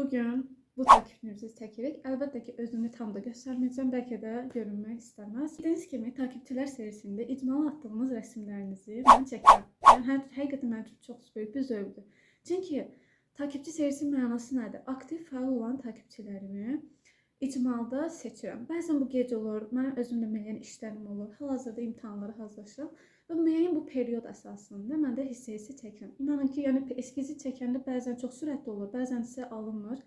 Bugün bu takipçimizi çekerek elbette ki özünü tam da göstermeyeceğim. Belki de görünmek istemez. Dediğiniz gibi takipçiler serisinde icmalı attığımız resimlerinizi ben çekerim. Yani həqiqətən mənim üçün çox böyük bir zövqdür. Çünki takipçi serisi mənası nədir? Aktiv, fəal olan takipçilərimi icmalda seçirəm. Bəzən bu gec olur, mənim özümdə müəyyən işlərim olur. Hal-hazırda imtahanlara hazırlaşıram. Və müəyyən bu period əsasında mən də hissəsi çəkirəm. İnanın ki, yəni eskizi çəkəndə bəzən çox sürətli olur, bəzən isə alınmır.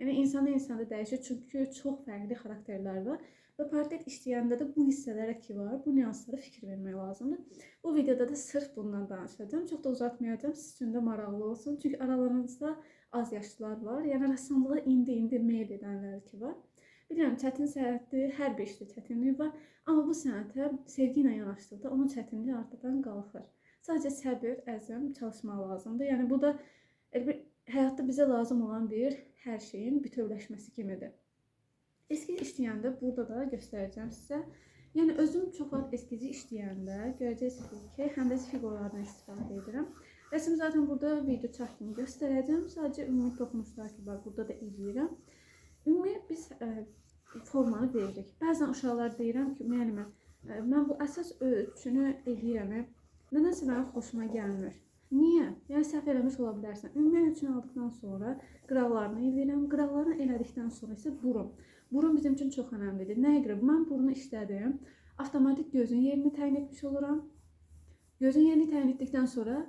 Yəni insanda dəyişir, çünki çox fərqli xarakterlər var. Və portret işləyəndə də bu hissələrə ki var, bu nüanslara fikir vermək lazımdır. Bu videoda da sırf bundan danışacağım. Çox da uzatmayacağım, sizin üçün də maraqlı olsun. Çünki aralarınızda az yaşlılar var. Yəni rəssamlığa indi meyl edənlər ki var. Bilirəm, çətin sənətdir, hər bir işdə çətinlik var. Amma bu sənətə sevgi ilə yanaşdıqda onun çətinliyi artadan qalxır. Sadəcə səbir, əzm, çalışmaq lazımdır. Yəni bu da həyatda bizə lazım olan bir hər şeyin bütövləşməsi kimidir. Eskiz işləyəndə burada da göstərəcəm sizə. Yəni özüm çox vaxt eskizi işləyəndə görəcəksiniz ki, həm də fiqurlardan istifadə edirəm. Rəsm zaten burada video çəkdiyimi göstərəcəm. Sadəcə ümumi toxunuşlar ki var, burada da eləyirəm. Ümumi biz formanı veririk. Bəzən uşaqlar deyirəm ki, müəllimə, mən bu əsas ölçünü eləyirəm. Nədənsə mənim xoşuma gəlmir. Niyə? Yəni səhv eləmiş ola bilərsən. Ümumi ölçünü aldıqdan sonra qıraqlarını eləyirəm. Qıraqlarını elədikdən sonra isə burun. Burun bizim üçün çox önəmlidir. Nəyə görə? Mən burunu işlədim. Avtomatik gözün yerini təyin etmiş oluram. Gözün yerini təyin etdikdən sonra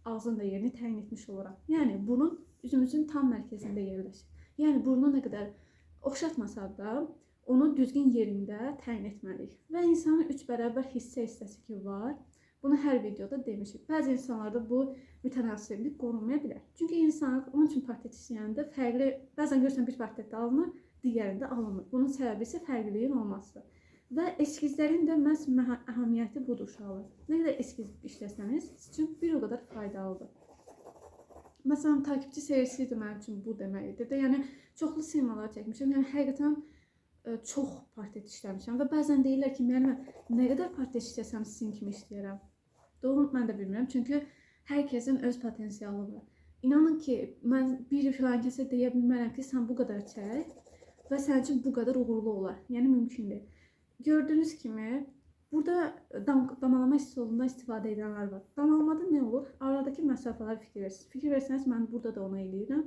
ağzın da yerini təyin etmiş oluram. Yəni burun üzümüzün tam mərkəzində yerləşir. Yəni burnu nə qədər oxşatmasaq da onu düzgün yerində təyin etməliyik. Və insanın 3 bərabər hissəsi ki var. Bunu hər videoda demişik. Bəzi insanlarda bu mütənasiblik qorunmaya bilər. Çünki insan onun üçün portret işləyəndə fərqli, bəzən görürsən bir portretdə alınır, digərində alınmır. Bunun səbəbi isə fərqliliyin olmasıdır. Və eskizlərin də məhz əhəmiyyəti budur uşaqlar. Nə qədər eskiz işləsəniz, sizin üçün bir o qədər faydalıdır. Məsələn, takipçi serisi də mənim üçün bu deməkdir. Yəni çoxlu semalar çəkmişəm. Yəni həqiqətən çox portret işləmişəm və bəzən deyirlər ki, müəllimə, nə qədər portret işləsəm sizin kimi işləyərəm. Doğru, mən də bilmirəm, çünki hər kəsin öz potensialı var. İnanın ki, mən bir filan kəsə deyə bilmərəm ki, sən bu qədər çək və sənin üçün bu qədər uğurlu olar. Yəni mümkündür. Gördüyünüz kimi, burada damalama üsulundan istifadə edənlər var. Damalamada nə olur? Aradakı məsafələr fikir versiniz. Fikir versəniz, mən burada da onu eləyirəm.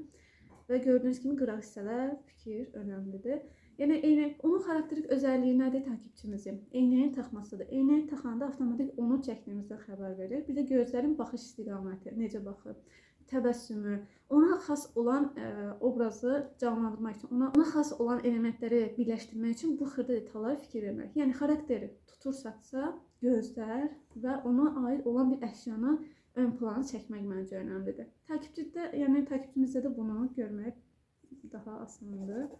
Və gördüyünüz kimi, qıraq hissələr fikir önəmlidir. Yəni, onun xarakterik özəlliyi nədir takipçimizin? Eynəyin taxmasıdır. Eynəyi taxanda avtomatik onu çəkdiyimizdən xəbər verir. Bir də gözlərin baxış istiqaməti, necə baxır, təbəssümü, ona xas olan obrazı canlandırmaq üçün, ona xas olan elementləri birləşdirmək üçün bu xırda detallara fikir vermək. Yəni, xarakteri tutursaqsa, gözlər və ona aid olan bir əşyanı ön plana çəkmək məncə önəmlidir. Takipçimizdə də bunu görmək daha asandır.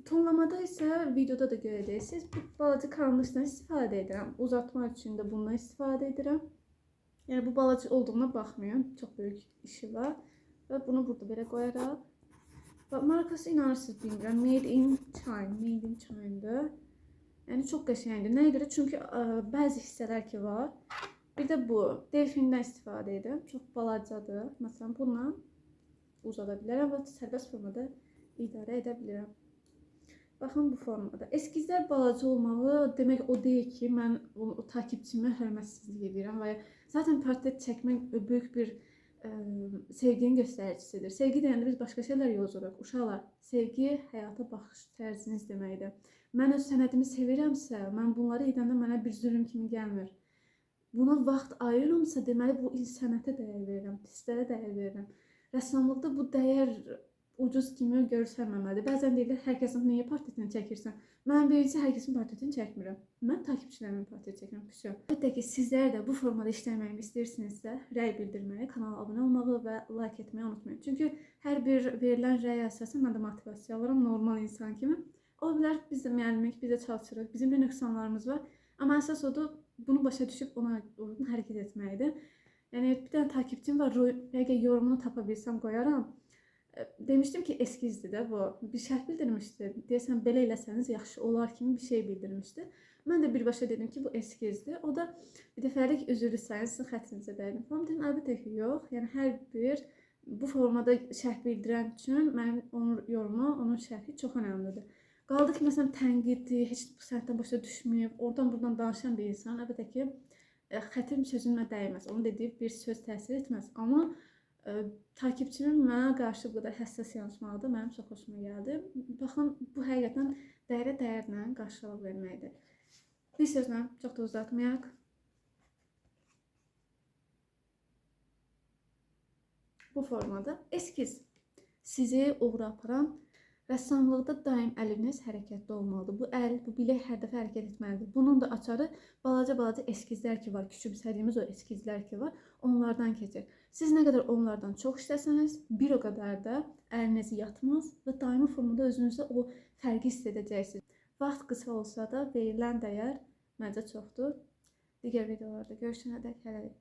Tonlamada isə videoda da görəcəksiniz. Bu balaca karanlaşdan istifadə edirəm. Uzatmaq üçün də bundan istifadə edirəm. Yəni bu balaca olduğuna baxmayın. Çox böyük işi var. Və bunu burada belə qoyaraq. Markası inanırsınız bilmirəm. Made in China-dır. Yəni çox qəşəngdir. Nəyə görə? Çünki bəzi hissələr ki var. Bir də bu. Delfindən istifadə edirəm. Çox balacadır. Məsələn, bununla uzada bilərəm və sərbəst formada idarə edə bilirəm. Baxın bu formada. Eskizlər balaca olmalı demək o deyil ki, mən o takipçimə hörmətsizlik edirəm və zaten portret çəkmək böyük bir sevginin göstəricisidir. Sevgi deyəndə biz başqa şeylər yozuruq. Uşaqlar, sevgi həyata baxış tərziniz deməkdir. Mən öz sənətimi sevirəmsə, mən bunları edəndə mənə bir zülm kimi gəlmir. Buna vaxt ayırıramsa, deməli bu sənətə dəyər verirəm, hisslərə dəyər verirəm. Rəssamlıqda bu dəyər ucuz kimi görsənməməlidir. Bəzən deyirlər, hər kəsin niyə portretini çəkirsən? Mən birincisi hər kəsin portretini çəkmirəm. Mən takipçilərimin portretini çəkirəm. Əlbəttə ki, sizlər də bu formada işləməyimi istəyirsinizsə, rəy bildirməyi, kanala abunə olmağı və like etməyi unutmayın. Çünki hər bir verilən rəyə əsasən mən də motivasiya alıram, normal insan kimi. Ola bilər, biz də müəllimik, biz də çalışırıq, bizim də nöqsanlarımız var. Amma əsas odur, bunu başa düşüb ona uyğun hərəkət etməkdir. Yəni, bir dənə takipçim var, əgər yorumunu tapa bilsəm qoyaram. Demişdim ki, eskizdir də bu. Bir şərh bildirmişdi. Deyəsən, belə eləsəniz yaxşı olar kimi bir şey bildirmişdi. Mən də birbaşa dedim ki, bu eskizdir. O da bir dəfəlik üzrlü sayın, sizin xətrinizə dəydim falan. Dedim, əlbəttə ki, yox. Yəni, hər bir Bu formada şərh bildirən üçün mənim onun yorumu, onun şərhi çox önəmlidir. Qaldı ki, məsələn, tənqiddir, heç bu sənətdən başa düşməyib, oradan buradan danışan bir insan, əlbəttə ki, xətim sözünə dəyməz. Onun dediyi bir söz təsir etməz. Amma takipçimin mənə qarşı bu qədər həssas yanaşmağı da mənim çox xoşuma gəldi. Baxın, bu həqiqətən dəyərlə qarşılıq verməkdir. Bir sözlə, çox da uzatmayaq. Bu formada eskiz sizi uğura aparan, rəssamlıqda daim əliniz hərəkətdə olmalıdır. Bu əl, bu bilək hər dəfə hərəkət etməlidir. Bunun da açarı balaca eskizlər ki var, küçümsədiyimiz o eskizlər ki var, onlardan keçir. Siz nə qədər onlardan çox işləsəniz, bir o qədər də əliniz yatmaz və daimi formada özünüzdə o fərqi hiss edəcəksiniz. Vaxt qısa olsa da verilən dəyər məncə çoxdur. Digər videolarda görüşənədək hələlik.